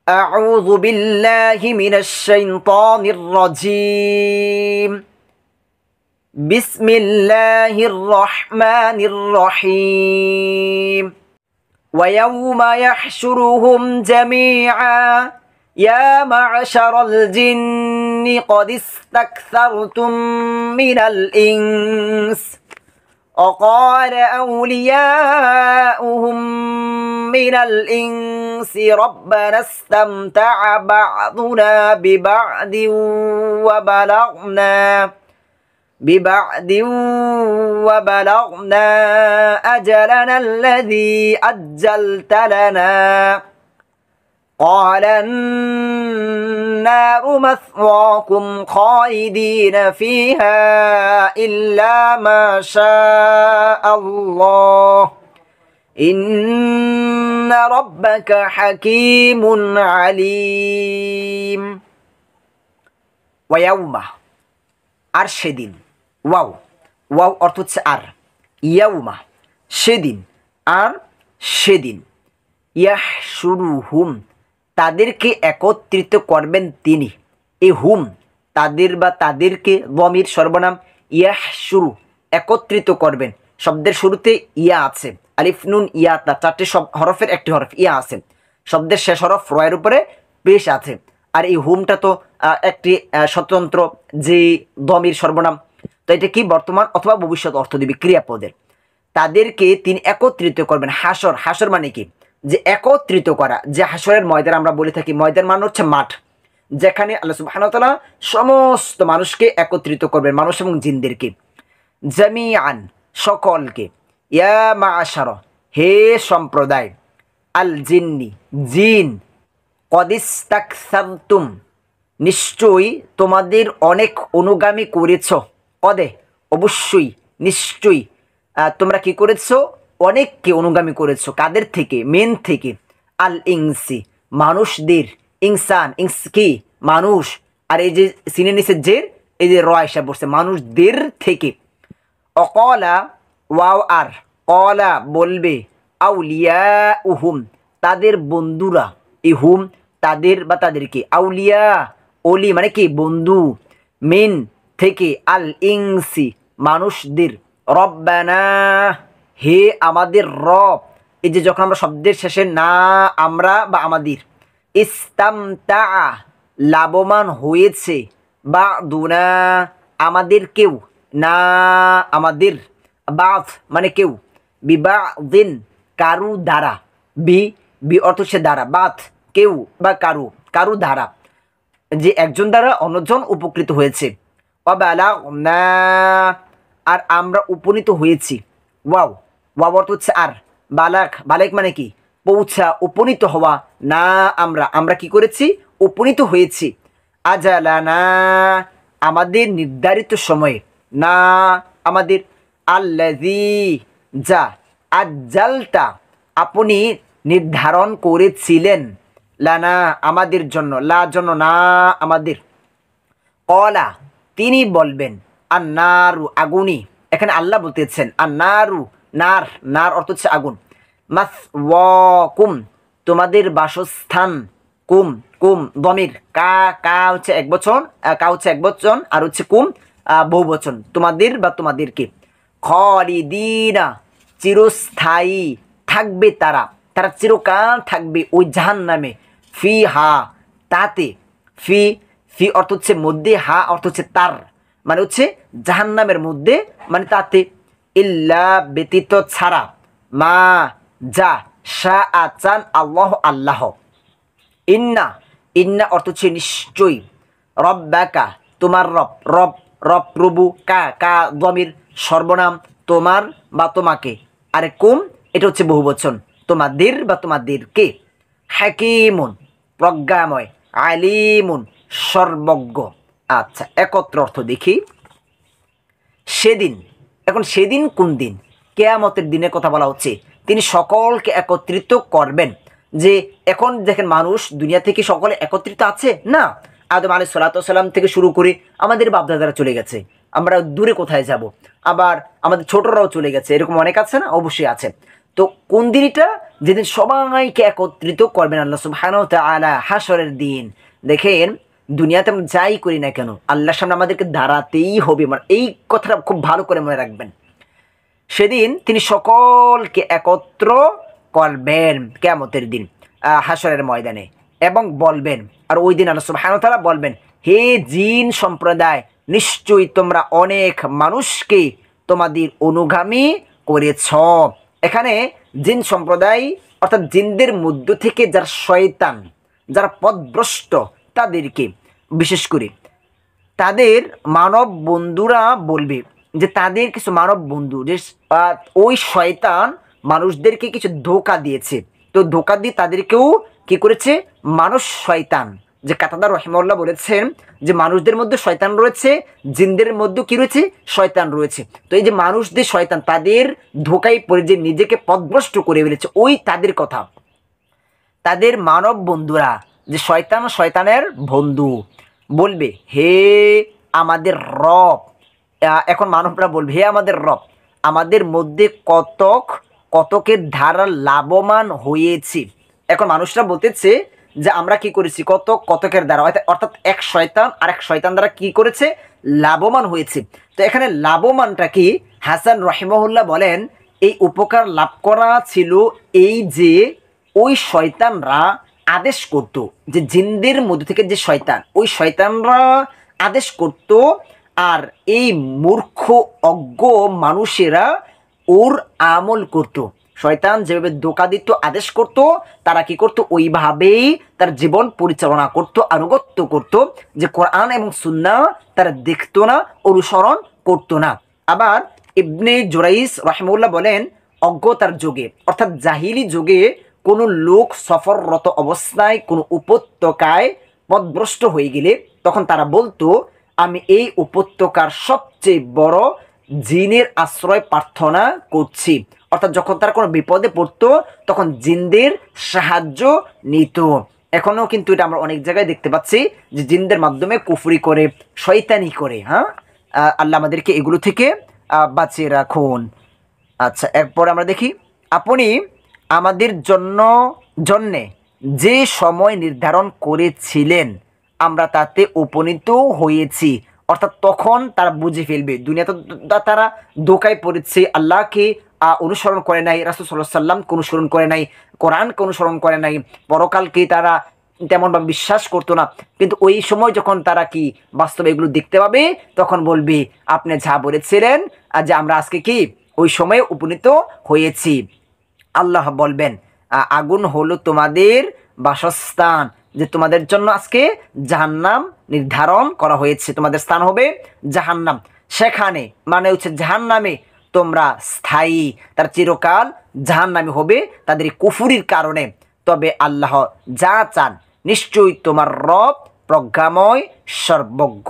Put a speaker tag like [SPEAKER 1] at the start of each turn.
[SPEAKER 1] أعوذ بالله من الشيطان الرجيم بسم الله الرحمن الرحيم ويوم يحشرهم جميعا يا معشر الجن قد استكثرتم من الإنس وقال أولياؤهم من الإنس ربنا استمتع بعضنا ببعض وبلغنا أجلنا الذي أجلت لنا قال النار مثواكم خالدين فيها إلا ما شاء الله إن ربك حكيم عليم ويوم أرشدين wow wow অর্থ হচ্ছে আর ইয়াউমা সেদিন আর সেদিন ইয়াহশুরুহুম তাদেরকে একত্রিত করবেন তিনি। এই হুম তাদের বা তাদেরকে দমির সর্বনাম ইয়াহশুরু একত্রিত করবেন। শব্দের শুরুতে ইয়া আছে, আলিফ নুন ইয়া তা চারটি হরফের একটি হরফ ইয়া আছে। শব্দের শেষ হরফ রয়ের উপরে পেশ আছে। আর এই হুমটা তো একটি স্বতন্ত্র যে দমির সর্বনাম, তো এটা কি বর্তমান অথবা ভবিষ্যৎ অর্থ দিবে ক্রিয়াপদের। তাদেরকে তিনি একত্রিত করবেন। হাসর, হাসর মানে কি? যে একত্রিত করা। যে হাসরের ময়দান আমরা বলে থাকি, ময়দান মানে হচ্ছে মাঠ, যেখানে আল্লাহ সুবহানাহু ওয়া তাআলা সমস্ত মানুষকে একত্রিত করবেন, মানুষ এবং জিনদেরকে। জামিআন সকলকে, ইয়া মাআশার হে সম্প্রদায়, আল জিন্নি জিন, কদ ইস্তাকসারতুম নিশ্চয়ই তোমাদের অনেক অনুগামী করেছ। কদে অবশ্যই, নিশ্চয়ই তোমরা কি করেছো? অনেককে অনুগামী করেছো। কাদের থেকে? মেন থেকে। আল ইনসি মানুষদের, ইনসান ইনস কি মানুষ, আর এই যে সিনে নিচে যে এই যে র হিসাব বসছে মানুষদের থেকে। অকলা ওয়াও আর কলা বলবে, আউলিয়া উহুম তাদের বন্ধুরা, এই হুম তাদের বা তাদেরকে, আউলিয়া ওলি মানে কি বন্ধু, মিন থেকে, আল ইনসি মানুষদের, রব্বানা হে আমাদের রব। এই যে যখন আমরা শব্দের শেষে না আমরা বা আমাদের, ইস্তামতা লাভবান হয়েছে, বা দুনা আমাদের কেউ, না আমাদের, বাদ মানে কেউ, বিবা দিন কারু দ্বারা, বি অর্থ সে দ্বারা, বাদ কেউ বা কারু, কারু দ্বারা, যে একজন দ্বারা অন্যজন উপকৃত হয়েছে। অবালাগনা আর আমরা উপনীত হয়েছি। ওয়াও ওয়াও অর্থ হচ্ছে আর, বালাক বালেক মানে কি পৌঁছা, উপনীত হওয়া, না আমরা কি করেছি? উপনীত হয়েছি। আজালানা আমাদের নির্ধারিত সময়ে, না আমাদের, আল্লাযী যা, আজ্জালতা আপনি নির্ধারণ করেছিলেন, লানা আমাদের জন্য, লা জন্য না আমাদের, কলা তিনি বলবেন, আন্নারু আগুনি, এখানে আল্লাহ বলতেছেন আন্নারু নার, নার অর্থ হচ্ছে আগুন, মাসওয়াকুম তোমাদের বাসস্থান, কুম কুম দমির, কা কা হচ্ছে এক বচন, কা হচ্ছে এক বচন, আর হচ্ছে কুম বহু বচন, তোমাদের বা তোমাদেরকে। খালিদিনা চিরস্থায়ী থাকবে তারা, তারা চিরকাল থাকবে ওই জাহান্নামে, ফি হা তাতে, ফি ফি অর্থ হচ্ছে মধ্যে, হা অর্থ হচ্ছে তার, মানে হচ্ছে জাহান্নামের মধ্যে মানে তাতে, ইল্লা ব্যতীত ছাড়া, মা যা, শা আচান আল্লাহ আল্লাহ, ইন্না ইন্না অর্থ হচ্ছে নিশ্চয়ই, রব্বাকা তোমার রব, রব রব প্রভু, কা কা দমির সর্বনাম তোমার বা তোমাকে, আরে কুম এটা হচ্ছে বহুবচন, তোমাদের বা তোমাদেরকে, হাকিমুন প্রজ্ঞাময়, আলিমুন সর্বজ্ঞ। আচ্ছা একত্র অর্থ দেখি। সেদিন, এখন সেদিন কোন দিন? কিয়ামতের দিনের কথা বলা হচ্ছে। তিনি সকলকে একত্রিত করবেন। যে এখন দেখেন মানুষ দুনিয়া থেকে সকলে একত্রিত আছে না, আদম আলাইহিস সালাতু ওয়াস সালাম থেকে শুরু করে আমাদের বাপদাদারা চলে গেছে, আমরা দূরে কোথায় যাব, আবার আমাদের ছোটরাও চলে গেছে, এরকম অনেক আছে না? অবশ্যই আছে। তো কোন দিন এটা? যেদিন সবাইকে একত্রিত করবেন আল্লাহ সুবহানাহু ওয়া তাআলা, হাসরের দিন। দেখেন দুনিয়াতে আমরা যাই করি না কেন আল্লাহর সামনে আমাদেরকে দাঁড়াতেই হবে, মানে এই কথাটা খুব ভালো করে মনে রাখবেন। সেদিন তিনি সকলকে একত্র করবেন কিয়ামতের দিন, হাসরের ময়দানে, এবং বলবেন, আর ওই দিন আল্লাহ সুবহানাহু ওয়া তাআলা বলবেন, হে জিন সম্প্রদায়, নিশ্চয়ই তোমরা অনেক মানুষকে তোমাদের অনুগামী করেছ। এখানে জিন সম্প্রদায় অর্থাৎ জিনদের মধ্য থেকে যারা শয়তান, যারা পথভ্রষ্ট, তাদেরকে বিশেষ করে তাদের মানব বন্ধুরা বলবে যে তাদের কিছু মানব বন্ধু যে ওই শয়তান মানুষদেরকে কিছু ধোঁকা দিয়েছে, তো ধোঁকা দিয়ে তাদেরকেও কি করেছে? মানুষ শয়তান, যে কাতাদা রহিমাহুল্লাহ বলেছেন যে মানুষদের মধ্যে শয়তান রয়েছে, জিনদের মধ্যে কি রয়েছে? শয়তান রয়েছে। তো এই যে মানুষদের শয়তান তাদের ধোঁকায় পড়ে যে নিজেকে পথভ্রষ্ট করে ফেলেছে, ওই তাদের কথা, তাদের মানব বন্ধুরা, যে শয়তান শয়তানের বন্ধু বলবে, হে আমাদের রব, এখন মানবরা বলবে, হে আমাদের রব, আমাদের মধ্যে কতকের দ্বারা লাভবান হয়েছি। এখন মানুষরা বলতেছে যে আমরা কি করেছি? কতকের দ্বারা, অর্থাৎ এক শয়তান আর এক শয়তান দ্বারা কি করেছে? লাভবান হয়েছে। তো এখানে লাভবানটা কি? হাসান রহিমাহুল্লাহ বলেন, এই উপকার লাভ করা ছিল এই যে ওই শয়তানরা আদেশ করত, যে জিনদের মধ্যে থেকে যে শয়তান, ওই শয়তানরা আদেশ করত, আর এই মূর্খ অজ্ঞ মানুষেরা ওর আমল করত। শয়তান যেভাবে ধোঁকা দিত, আদেশ করত, তারা কি করত? ওইভাবেই তার জীবন পরিচালনা করত, আনুগত্য করত, যে কোরআন এবং সুন্নাহ তারা দেখতো না, অনুসরণ করতো না। আবার ইবনে জুরাইজ রাহিমাহুল্লাহ বলেন, অজ্ঞতার যুগে অর্থাৎ জাহিলি যুগে কোনো লোক সফররত অবস্থায় কোনো উপত্যকায় পথভ্রষ্ট হয়ে গেলে তখন তারা বলতো, আমি এই উপত্যকার সবচেয়ে বড় জিনের আশ্রয় প্রার্থনা করছি। অর্থাৎ যখন তারা কোনো বিপদে পড়তো তখন জিনদের সাহায্য নিত। এখনও কিন্তু এটা আমরা অনেক জায়গায় দেখতে পাচ্ছি যে জিনদের মাধ্যমে কুফরি করে, শয়তানি করে। হ্যাঁ, আল্লাহ আমাদেরকে এগুলো থেকে বাঁচিয়ে রাখুন। আচ্ছা, এরপর আমরা দেখি, আপনি আমাদের জন্যে যে সময় নির্ধারণ করেছিলেন আমরা তাতে উপনীত হয়েছি। অর্থাৎ তখন তারা বুঝে ফেলবে, দুনিয়াতে তারা ধোঁকায় পড়েছে, আল্লাহকে অনুসরণ করে নাই, রাসূল সাল্লাল্লাহু আলাইহি ওয়াসাল্লামকে অনুসরণ করে নাই, কোরআনকে অনুসরণ করে নাই, পরকালকে তারা তেমনভাবে বিশ্বাস করতো না। কিন্তু ওই সময় যখন তারা কি বাস্তবে এগুলো দেখতে পাবে, তখন বলবে, আপনি যা বলেছিলেন যে আমরা আজকে কি ওই সময়ে উপনীত হয়েছি। আল্লাহ বলবেন, আগুন হলো তোমাদের বাসস্থান, যে তোমাদের জন্য আজকে জাহান্নাম নির্ধারণ করা হয়েছে, তোমাদের স্থান হবে জাহান্নাম, সেখানে মানে হচ্ছে জাহান্নামে তোমরা স্থায়ী, তার চিরকাল জাহান্নামে হবে তাদের কুফুরির কারণে। তবে আল্লাহ যা চান নিশ্চয়ই তোমার রব প্রজ্ঞাময় সর্বজ্ঞ।